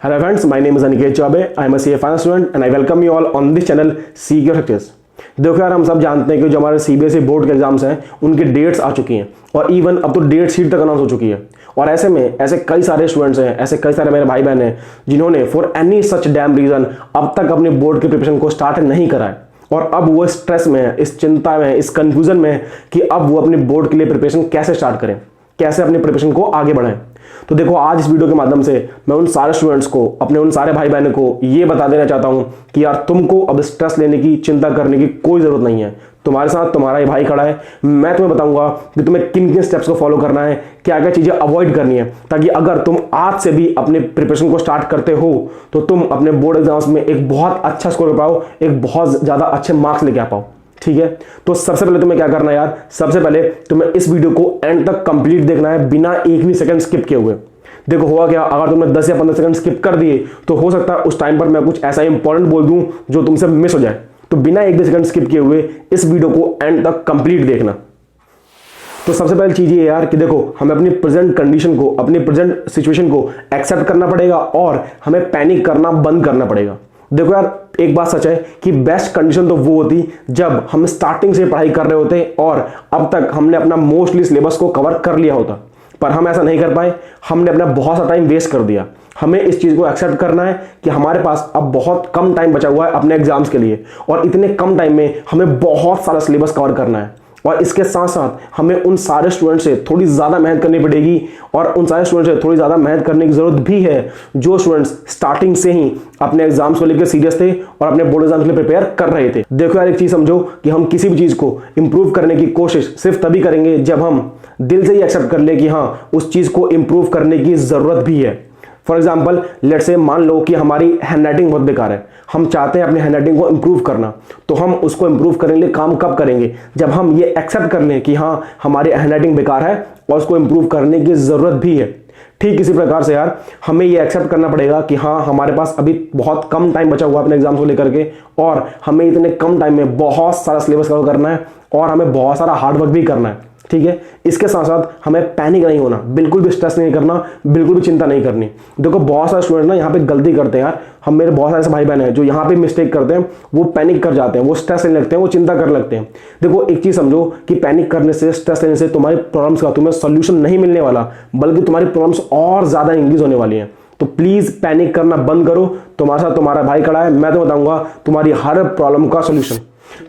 Hello friends, my name is Aniket Chaube. I am a CA Finance student and I welcome you all on this channel Seek Your Success. देखो यार, हम सब जानते हैं कि जो हमारे सीबीएसई बोर्ड के एग्जाम्स हैं उनके डेट्स आ चुकी हैं और इवन अब तो डेट शीट तक अनाउंस हो चुकी है। और ऐसे में ऐसे कई सारे स्टूडेंट्स हैं, ऐसे कई सारे मेरे भाई बहन हैं जिन्होंने for any such damn reason अब तक अपने बोर्ड के प्रिपरेशन को स्टार्ट नहीं करा है और अब वो स्ट्रेस में है, इस चिंता में, इस कंफ्यूजन में है कि अब वो अपने बोर्ड के लिए प्रिपरेशन कैसे स्टार्ट करें, कैसे अपने प्रिपरेशन को आगे बढ़ाएं। तो देखो, आज इस वीडियो के माध्यम से मैं उन सारे स्टूडेंट्स को, अपने उन सारे भाई बहनों को ये बता देना चाहता हूं कि यार तुमको अब स्ट्रेस लेने की, चिंता करने की कोई जरूरत नहीं है। तुम्हारे साथ तुम्हारा ही भाई खड़ा है। मैं तुम्हें बताऊंगा कि तुम्हें किन किन स्टेप्स को फॉलो करना है, क्या क्या चीजें अवॉइड करनी है, ताकि अगर तुम आज से भी अपने प्रिपरेशन को स्टार्ट करते हो तो तुम अपने बोर्ड एग्जाम्स में एक बहुत अच्छा स्कोर कर पाओ, एक बहुत ज्यादा अच्छे मार्क्स लेके आ पाओ। ठीक है, तो सबसे पहले तुम्हें क्या करना है यार, सबसे पहले तुम्हें इस वीडियो को एंड तक कंप्लीट देखना है बिना एक भी सेकंड स्किप किए हुए। देखो हुआ क्या, अगर तुमने 10 या 15 सेकंड स्किप कर दिए तो हो सकता है उस टाइम पर मैं कुछ ऐसा इंपॉर्टेंट बोल दूं जो तुमसे मिस हो जाए। तो बिना एक भी सेकंड स्किप किए हुए इस वीडियो को एंड तक कंप्लीट देखना। तो सबसे पहली चीज ये यार कि देखो, हमें अपनी प्रेजेंट कंडीशन को, अपनी प्रेजेंट सिचुएशन को एक्सेप्ट करना पड़ेगा और हमें पैनिक करना बंद करना पड़ेगा। देखो यार, एक बात सच है कि बेस्ट कंडीशन तो वो होती जब हम स्टार्टिंग से पढ़ाई कर रहे होते और अब तक हमने अपना मोस्टली सिलेबस को कवर कर लिया होता, पर हम ऐसा नहीं कर पाए। हमने अपना बहुत सा टाइम वेस्ट कर दिया। हमें इस चीज को एक्सेप्ट करना है कि हमारे पास अब बहुत कम टाइम बचा हुआ है अपने एग्जाम्स के लिए और इतने कम टाइम में हमें बहुत सारा सिलेबस कवर करना है। और इसके साथ साथ हमें उन सारे स्टूडेंट से थोड़ी ज़्यादा मेहनत करनी पड़ेगी और उन सारे स्टूडेंट से थोड़ी ज़्यादा मेहनत करने की ज़रूरत भी है जो स्टूडेंट्स स्टार्टिंग से ही अपने एग्जाम्स को लेकर सीरियस थे और अपने बोर्ड एग्जाम्स के लिए प्रिपेयर कर रहे थे। देखो यार, एक चीज़ समझो कि हम किसी भी चीज़ को इंप्रूव करने की कोशिश सिर्फ तभी करेंगे जब हम दिल से ही एक्सेप्ट कर ले कि हाँ, उस चीज़ को इंप्रूव करने की ज़रूरत भी है। फॉर एग्जाम्पल, लेट से मान लो कि हमारी हैंडराइटिंग बहुत बेकार है, हम चाहते हैं अपनी हैंडराइटिंग को इंप्रूव करना, तो हम उसको इंप्रूव करने के लिए काम कब करेंगे? जब हम ये एक्सेप्ट कर लें कि हाँ, हमारी हैंडराइटिंग बेकार है और उसको इंप्रूव करने की ज़रूरत भी है। ठीक इसी प्रकार से यार, हमें ये एक्सेप्ट करना पड़ेगा कि हाँ, हमारे पास अभी बहुत कम टाइम बचा हुआ अपने एग्जाम्स को लेकर के और हमें इतने कम टाइम में बहुत सारा सिलेबस कवर करना है और हमें बहुत सारा हार्डवर्क भी करना है। ठीक है, इसके साथ साथ हमें पैनिक नहीं होना, बिल्कुल भी स्ट्रेस नहीं करना, बिल्कुल भी चिंता नहीं करनी। देखो, बहुत सारे स्टूडेंट ना यहाँ पे गलती करते हैं यार। हम मेरे बहुत सारे ऐसे भाई बहन हैं जो यहाँ पे मिस्टेक करते हैं, वो पैनिक कर जाते हैं, वो स्ट्रेस लेने लगते हैं, वो चिंता करने लगते हैं। देखो, एक चीज समझो कि पैनिक करने से, स्ट्रेस लेने से तुम्हारी प्रॉब्लम्स का तुम्हें सोल्यूशन नहीं मिलने वाला, बल्कि तुम्हारी प्रॉब्लम्स और ज्यादा इंक्रीज होने वाली हैं। तो प्लीज पैनिक करना बंद करो। तुम्हारे साथ तुम्हारा भाई खड़ा है, मैं तो बताऊंगा तुम्हारी हर प्रॉब्लम का सोल्यूशन।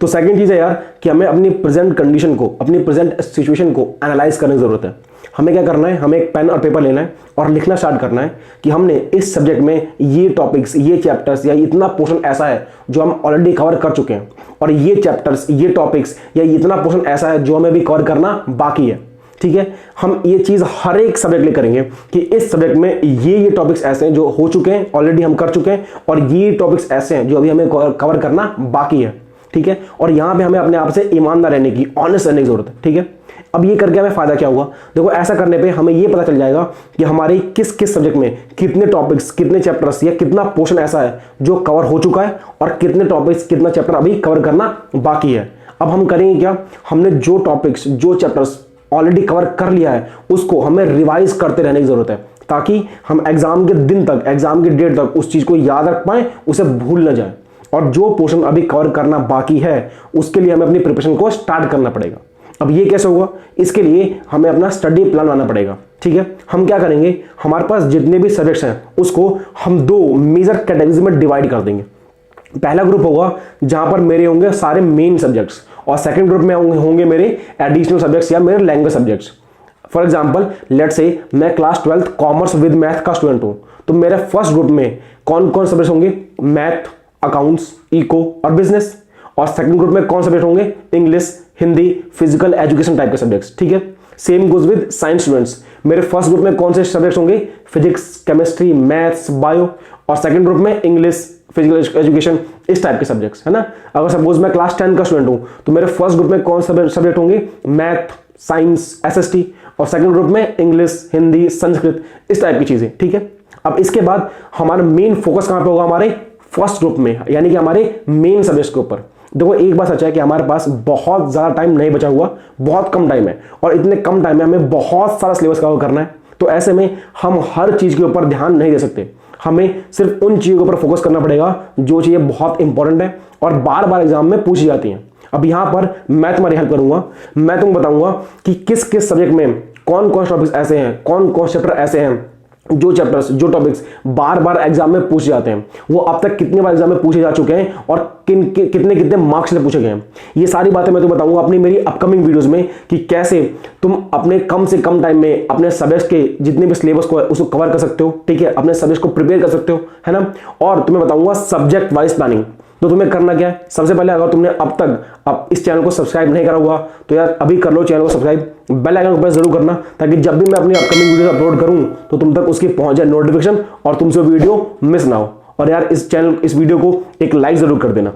तो सेकंड चीज है यार कि हमें अपनी प्रेजेंट कंडीशन को, अपनी प्रेजेंट सिचुएशन को एनालाइज करने की जरूरत है। हमें क्या करना है, हमें एक पेन और पेपर लेना है और लिखना स्टार्ट करना है कि हमने इस सब्जेक्ट में ये टॉपिक्स, ये चैप्टर्स या इतना पोर्शन ऐसा है जो हम ऑलरेडी कवर कर चुके हैं और ये चैप्टर्स, ये टॉपिक्स या इतना पोर्शन ऐसा है जो हमें भी कवर करना बाकी है। ठीक है, हम ये चीज हर एक सब्जेक्ट लिए करेंगे कि इस सब्जेक्ट में ये टॉपिक्स ऐसे हैं जो हो चुके हैं, ऑलरेडी हम कर चुके हैं और ये टॉपिक्स ऐसे हैं जो अभी हमें कवर करना बाकी है। ठीक है, और यहां पे हमें अपने आप से ईमानदार रहने की, ऑनेस्ट रहने की जरूरत है। ठीक है, अब ये करके हमें फायदा क्या होगा? देखो, ऐसा करने पे हमें ये पता चल जाएगा कि हमारे किस किस सब्जेक्ट में कितने टॉपिक्स, कितने चैप्टर्स या कितना पोर्शन ऐसा है जो कवर हो चुका है और कितने टॉपिक्स, कितना चैप्टर अभी कवर करना बाकी है। अब हम करेंगे क्या, हमने जो टॉपिक्स, जो चैप्टर्स ऑलरेडी कवर कर लिया है उसको हमें रिवाइज करते रहने की जरूरत है, ताकि हम एग्जाम के दिन तक, एग्जाम की डेट तक उस चीज को याद रख पाए, उसे भूल न जाए। और जो पोर्शन अभी कवर करना बाकी है उसके लिए हमें अपनी प्रिपरेशन को स्टार्ट करना पड़ेगा। अब ये कैसे होगा? इसके लिए हमें अपना स्टडी प्लान बनाना पड़ेगा। ठीक है, हम क्या करेंगे, हमारे पास जितने भी सब्जेक्ट्स हैं उसको हम दो मेजर कैटेगरीज में डिवाइड कर देंगे। पहला ग्रुप होगा जहां पर मेरे होंगे सारे मेन सब्जेक्ट्स और सेकंड ग्रुप में होंगे मेरे एडिशनल सब्जेक्ट्स या मेरे language subjects. For example, let से मैं class 12th commerce with math का स्टूडेंट हूं, तो मेरे फर्स्ट ग्रुप में कौन कौन सब्जेक्ट्स होंगे? मैथ, अकाउंट्स, इको और बिजनेस। और सेकंड ग्रुप में कौन सब्जेक्ट होंगे? English, Hindi, physical education type के सब्जेक्ट्स। ठीक है, same goes with science students. मेरे फर्स्ट ग्रुप में कौन से सब्जेक्ट्स होंगे? Physics, chemistry, maths, bio. और सेकंड ग्रुप में इंग्लिश, फिजिकल एजुकेशन, इस टाइप के सब्जेक्ट्स, है ना। अगर सपोज मैं क्लास 10 का स्टूडेंट हूं तो मेरे फर्स्ट ग्रुप में कौन से सब्जेक्ट होंगे? Math, science, SST. और सेकंड ग्रुप में इंग्लिश, हिंदी, संस्कृत, इस टाइप की चीजें। ठीक है, अब इसके बाद हमारा मेन फोकस कहां पे होगा? हमारे फर्स्ट ग्रुप में, यानी कि हमारे मेन सब्जेक्ट्स के ऊपर। देखो, एक बात सच है कि हमारे पास बहुत ज्यादा टाइम नहीं बचा हुआ, बहुत कम टाइम है और इतने कम टाइम में हमें बहुत सारा सिलेबस कवर करना है। तो ऐसे में हम हर चीज के ऊपर ध्यान नहीं दे सकते। हमें सिर्फ उन चीज़ों के ऊपर फोकस करना पड़ेगा जो चीज़ें बहुत इंपॉर्टेंट है और बार बार एग्जाम में पूछी जाती हैं। अब यहां पर मैं तुम्हारी हेल्प करूंगा, मैं तुमको बताऊंगा कि किस किस सब्जेक्ट में कौन कौन से टॉपिक्स ऐसे हैं, कौन कौन से चैप्टर ऐसे हैं जो टॉपिक्स बार बार एग्जाम में पूछे जाते हैं, वो अब तक कितने बार एग्जाम में पूछे जा चुके हैं और कितने कितने मार्क्स से पूछे गए हैं। ये सारी बातें मैं तुम्हें बताऊंगा अपनी मेरी अपकमिंग वीडियोस में कि कैसे तुम अपने कम से कम टाइम में अपने सब्जेक्ट्स के जितने भी सिलेबस को है उसको कवर कर सकते हो, ठीक है, अपने सब्जेक्ट को प्रिपेयर कर सकते हो, है ना। और तुम्हें बताऊंगा सब्जेक्ट वाइज प्लानिंग। तो तुम्हें करना क्या है, सबसे पहले अगर तुमने अब इस चैनल को सब्सक्राइब नहीं करा हुआ तो यार अभी कर लो चैनल को सब्सक्राइब, बेल आइकन को प्रेस जरूर करना, ताकि जब भी मैं अपनी अपकमिंग वीडियो अपलोड करूं तो तुम तक उसकी पहुंच जाए नोटिफिकेशन और तुमसे वीडियो मिस ना हो। और यार इस वीडियो को एक लाइक जरूर कर देना।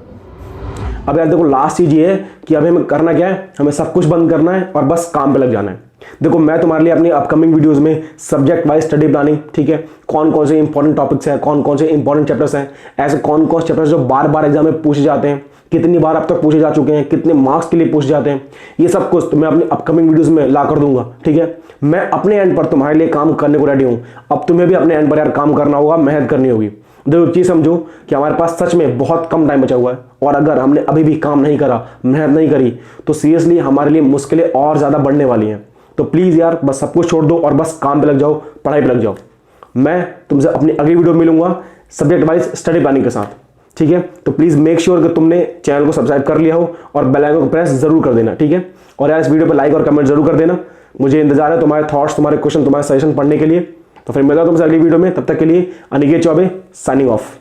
अब यार देखो लास्ट चीज ये है कि अभी हमें करना क्या है, हमें सब कुछ बंद करना है और बस काम पे लग जाना है। देखो मैं तुम्हारे लिए अपनी अपकमिंग वीडियोस में सब्जेक्ट वाइज स्टडी प्लानिंग, ठीक है, कौन कौन से इंपॉर्टेंट टॉपिक्स हैं, कौन कौन से इंपॉर्टेंट चैप्टर्स हैं, ऐसे कौन कौन से चैप्टर्स जो बार बार एग्जाम में पूछे जाते हैं, कितनी बार अब तक पूछे जा चुके हैं, कितने मार्क्स के लिए पूछे जाते हैं, ये सब कुछ मैं अपनी अपकमिंग वीडियोस में ला कर दूंगा, ठीक है। मैं अपने एंड पर तुम्हारे लिए काम करने को रेडी हूं। अब तुम्हें भी अपने एंड पर यार काम करना होगा, मेहनत करनी होगी। देखो चीज समझो कि हमारे पास सच में बहुत कम टाइम बचा हुआ है और अगर हमने अभी भी काम नहीं करा, मेहनत नहीं करी तो सीरियसली हमारे लिए मुश्किलें और ज्यादा बढ़ने वाली हैं। तो प्लीज यार बस सब कुछ छोड़ दो और बस काम पे लग जाओ, पढ़ाई पे लग जाओ। मैं तुमसे अपनी अगली वीडियो में मिलूंगा सब्जेक्ट वाइज स्टडी प्लानिंग के साथ, ठीक है। तो प्लीज मेक श्योर कि तुमने चैनल को सब्सक्राइब कर लिया हो और बेल आइकन को प्रेस जरूर कर देना, ठीक है। और यार इस वीडियो पर लाइक और कमेंट जरूर कर देना। मुझे इंतजार है तुम्हारे थॉट्स, तुम्हारे क्वेश्चन, तुम्हारे सजेशन पढ़ने के लिए। तो फिर मिलता हूं तुमसे अगली वीडियो में, तब तक के लिए अनिकेत चौबे साइनिंग ऑफ।